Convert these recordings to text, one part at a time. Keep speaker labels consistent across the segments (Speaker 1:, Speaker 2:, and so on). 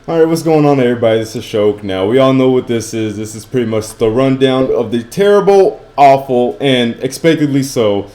Speaker 1: Alright, what's going on everybody? This is Shok. Now, we all know what this is. This is pretty much the rundown of the terrible, awful, and expectedly so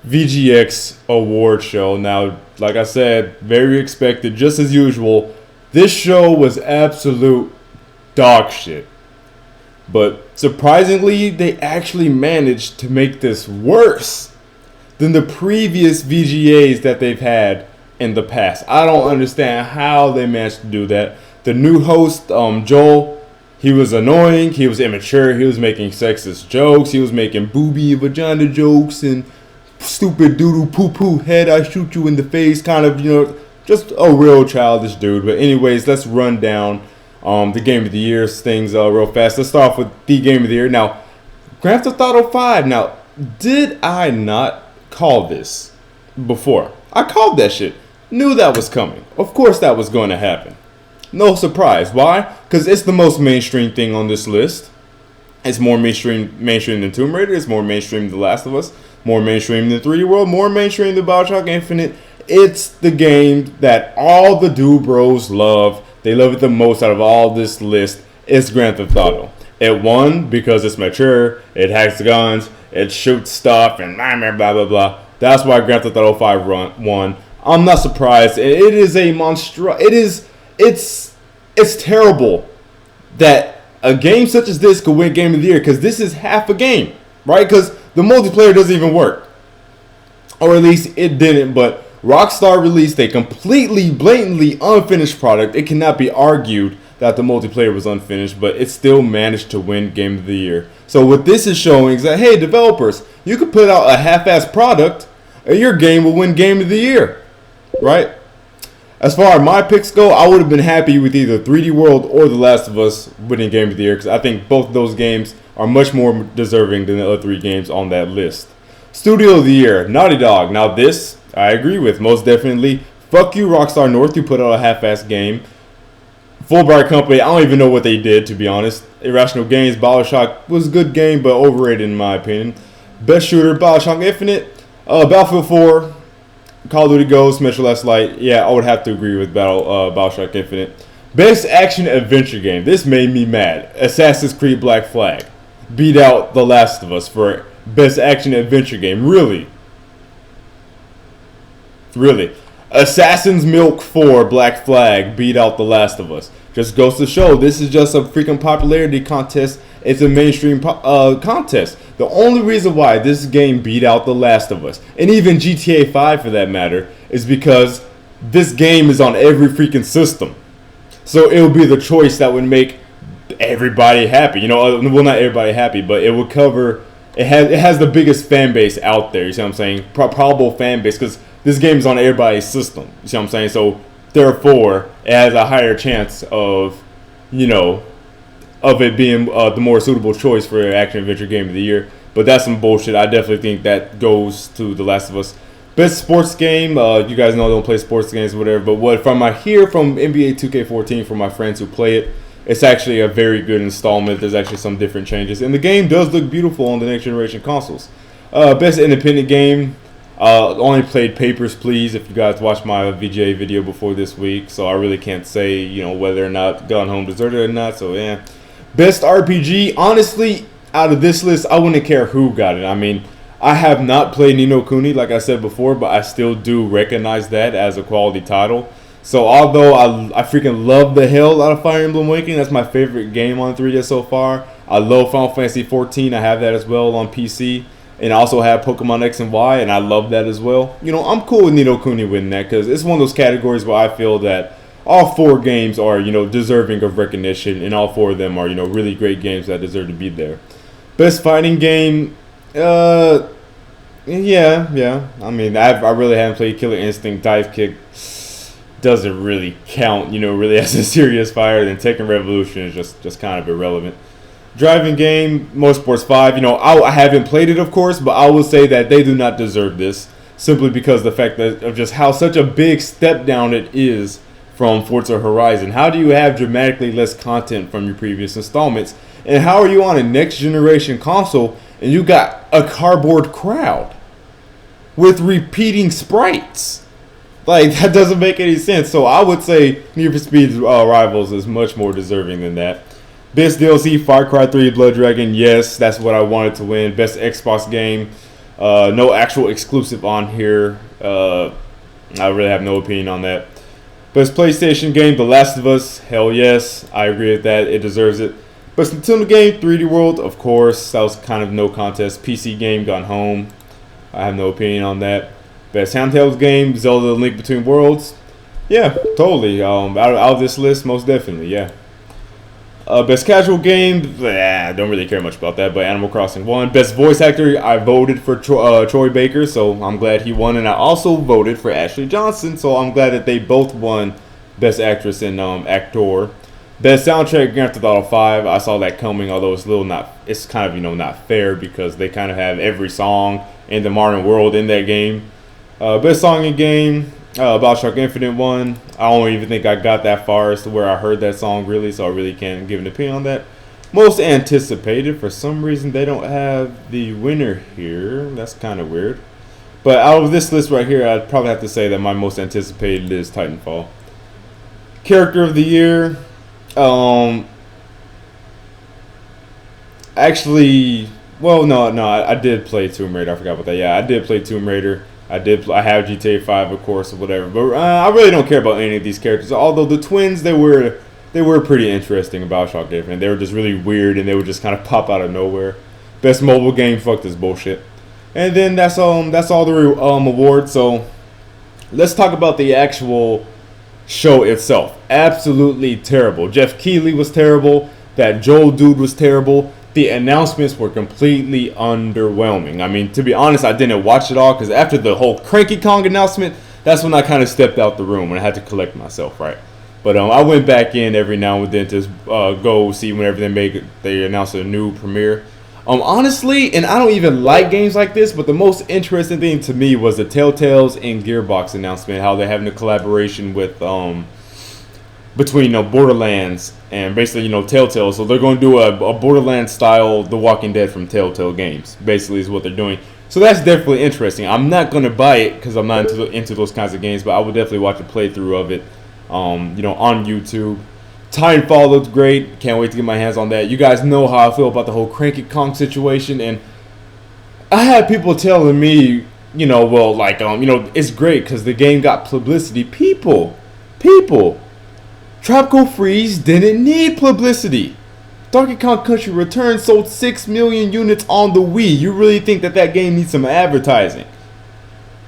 Speaker 1: VGX award show. Now, like I said, very expected, just as usual. This show was absolute dog shit. But surprisingly, they actually managed to make this worse than the previous VGAs that they've had in the past. I don't understand how they managed to do that. The new host, Joel, he was annoying, he was immature, he was making sexist jokes, he was making booby vagina jokes and stupid doodoo poo poo head, I shoot you in the face kind of, just a real childish dude. But anyways, let's run down the Game of the Year things real fast. Let's start off with the Game of the Year. Now, Grand Theft Auto 5. Now, did I not call this before? I called that shit. Knew that was coming. Of course that was going to happen. No surprise. Why? Because it's the most mainstream thing on this list. It's more mainstream than Tomb Raider. It's more mainstream than The Last of Us. More mainstream than 3D World. More mainstream than Bioshock Infinite. It's the game that all the dude bros love. They love it the most out of all this list. It's Grand Theft Auto. It won because it's mature. It hacks guns. It shoots stuff and blah, blah, blah, blah. That's why Grand Theft Auto 5 won. I'm not surprised. It is a it's terrible that a game such as this could win Game of the Year, because this is half a game, right? Because the multiplayer doesn't even work, or at least it didn't. But Rockstar released a completely, blatantly unfinished product. It cannot be argued that the multiplayer was unfinished, but it still managed to win Game of the Year. So what this is showing is that, hey, developers, you could put out a half-assed product and your game will win Game of the Year, right? As far as my picks go, I would have been happy with either 3D World or The Last of Us winning Game of the Year, because I think both of those games are much more deserving than the other three games on that list. Studio of the Year, Naughty Dog. Now this, I agree with, most definitely. Fuck you, Rockstar North, you put out a half-assed game. Fulbright Company, I don't even know what they did, to be honest. Irrational Games, Bioshock was a good game, but overrated in my opinion. Best shooter, Bioshock Infinite. Battlefield 4, Call of Duty Ghosts, Metro Last Light. Yeah, I would have to agree with Bioshock Infinite. Best action adventure game. This made me mad. Assassin's Creed Black Flag beat out The Last of Us for best action adventure game. Really? Assassin's Milk 4 Black Flag beat out The Last of Us. Just goes to show this is just a freaking popularity contest. It's a mainstream contest. The only reason why this game beat out The Last of Us, and even GTA 5 for that matter, is because this game is on every freaking system. So it would be the choice that would make everybody happy. Well, not everybody happy, but it would cover. It has the biggest fan base out there. You see what I'm saying? Probable fan base, because this game is on everybody's system. You see what I'm saying? So therefore, it has a higher chance of, of it being the more suitable choice for an action adventure game of the year. But that's some bullshit. I definitely think that goes to The Last of Us. Best sports game. You guys know I don't play sports games or whatever. But what from I hear from NBA 2K14 from my friends who play it, it's actually a very good installment. There's actually some different changes, and the game does look beautiful on the next generation consoles. Best independent game. Only played Papers, Please. If you guys watched my VGA video before this week, so I really can't say whether or not Gone Home deserted or not. So yeah. Best RPG. Honestly, out of this list, I wouldn't care who got it. I mean, I have not played Ni no Kuni like I said before, but I still do recognize that as a quality title. So although I freaking love the hell out of Fire Emblem Awakening, that's my favorite game on 3DS so far. I love Final Fantasy 14. I have that as well on PC. And I also have Pokemon X and Y, and I love that as well. I'm cool with Ni no Kuni winning that, because it's one of those categories where I feel that all four games are, deserving of recognition, and all four of them are, really great games that deserve to be there. Best fighting game, yeah. I mean, I really haven't played Killer Instinct. Dive Kick doesn't really count, really as a serious fighter. Then Tekken Revolution is just kind of irrelevant. Driving game, Motorsports 5. I haven't played it, of course, but I will say that they do not deserve this, simply because the fact that of just how such a big step down it is from Forza Horizon. How do you have dramatically less content from your previous installments? And how are you on a next generation console and you got a cardboard crowd with repeating sprites? Like, that doesn't make any sense. So I would say Need for Speed Rivals is much more deserving than that. Best DLC, Far Cry 3 Blood Dragon. Yes, that's what I wanted to win. Best Xbox game. No actual exclusive on here. I really have no opinion on that. Best PlayStation game, The Last of Us. Hell yes, I agree with that. It deserves it. Best Nintendo game, 3D World. Of course, that was kind of no contest. PC game, Gone Home. I have no opinion on that. Best handheld game, Zelda: Link Between Worlds. Yeah, totally. Out of this list, most definitely, yeah. Best casual game, don't really care much about that, but Animal Crossing won. Best voice actor, I voted for Troy Baker, so I'm glad he won. And I also voted for Ashley Johnson, so I'm glad that they both won Best Actress and Actor. Best soundtrack, Grand Theft Auto 5. I saw that coming, although it's kind of, not fair because they kind of have every song in the modern world in that game. Best song in game, BioShock Infinite won. I don't even think I got that far as to where I heard that song really, so I really can't give an opinion on that. Most anticipated, for some reason they don't have the winner here. That's kind of weird. But out of this list right here, I'd probably have to say that my most anticipated is Titanfall. Character of the year, actually, well, no, I did play Tomb Raider. I forgot about that. Yeah, I did play Tomb Raider. I have GTA 5, of course, or whatever. But I really don't care about any of these characters. Although the twins, they were pretty interesting about BioShock Infinite. They were just really weird, and they would just kind of pop out of nowhere. Best mobile game, fuck this bullshit. And then that's all the awards. So let's talk about the actual show itself. Absolutely terrible. Jeff Keighley was terrible. That Joel dude was terrible. The announcements were completely underwhelming. I mean, to be honest, I didn't watch it all because after the whole Cranky Kong announcement, that's when I kind of stepped out the room and I had to collect myself, right? But I went back in every now and then to go see whenever they announce a new premiere. Honestly, and I don't even like games like this, but the most interesting thing to me was the Telltales and Gearbox announcement, how they're having a collaboration with between Borderlands and basically Telltale. So they're going to do a Borderlands style The Walking Dead from Telltale Games. Basically is what they're doing. So that's definitely interesting. I'm not going to buy it because I'm not into those kinds of games, but I would definitely watch a playthrough of it on YouTube. Titanfall looked great. Can't wait to get my hands on that. You guys know how I feel about the whole Cranky Kong situation, and I had people telling me, it's great because the game got publicity. People, Tropical Freeze didn't need publicity. Donkey Kong Country Returns sold 6 million units on the Wii. You really think that game needs some advertising?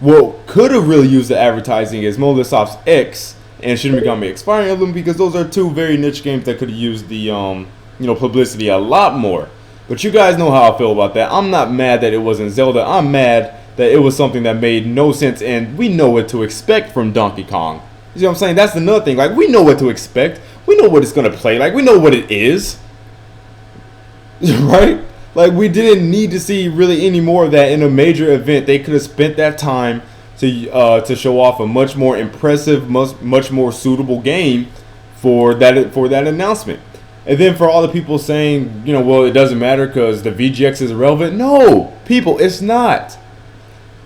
Speaker 1: What could have really used the advertising is Microsoft's X and Shin Megami X Fire Emblem, because those are two very niche games that could have used the publicity a lot more. But you guys know how I feel about that. I'm not mad that it wasn't Zelda. I'm mad that it was something that made no sense, and we know what to expect from Donkey Kong. You see what I'm saying? That's another thing. Like, we know what to expect. We know what it's going to play. Like, we know what it is. Right? Like, we didn't need to see really any more of that in a major event. They could have spent that time to show off a much more impressive, much more suitable game for that announcement. And then for all the people saying, well, it doesn't matter because the VGX is irrelevant. No, people, it's not.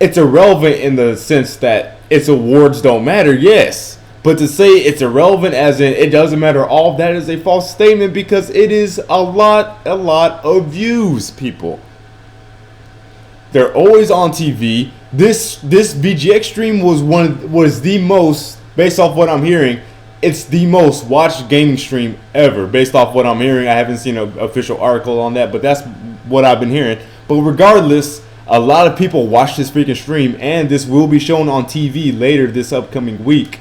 Speaker 1: It's irrelevant in the sense that its awards don't matter, yes. But to say it's irrelevant as in it doesn't matter all, that is a false statement, because it is a lot of views, people. They're always on TV. This VGX stream was the most, based off what I'm hearing, it's the most watched gaming stream ever. Based off what I'm hearing, I haven't seen an official article on that, but that's what I've been hearing. But regardless, a lot of people watch this freaking stream, and this will be shown on TV later this upcoming week.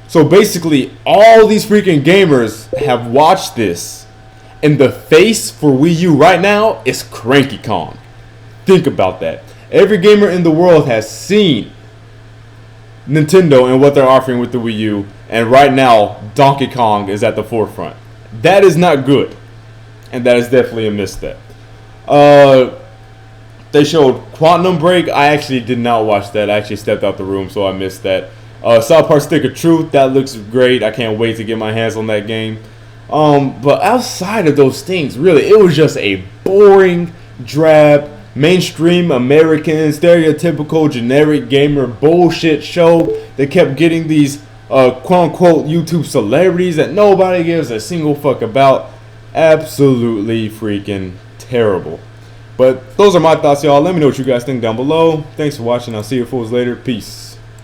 Speaker 1: So basically, all these freaking gamers have watched this, and the face for Wii U right now is Cranky Kong. Think about that. Every gamer in the world has seen Nintendo and what they're offering with the Wii U, and right now, Donkey Kong is at the forefront. That is not good, and that is definitely a misstep. They showed Quantum Break. I actually did not watch that. I actually stepped out the room, so I missed that. South Park Stick of Truth, that looks great. I can't wait to get my hands on that game. But outside of those things, really, it was just a boring, drab mainstream American stereotypical generic gamer bullshit show that kept getting these quote-unquote YouTube celebrities that nobody gives a single fuck about. Absolutely freaking terrible. But those are my thoughts, y'all. Let me know what you guys think down below. Thanks for watching. I'll see you fools later. Peace.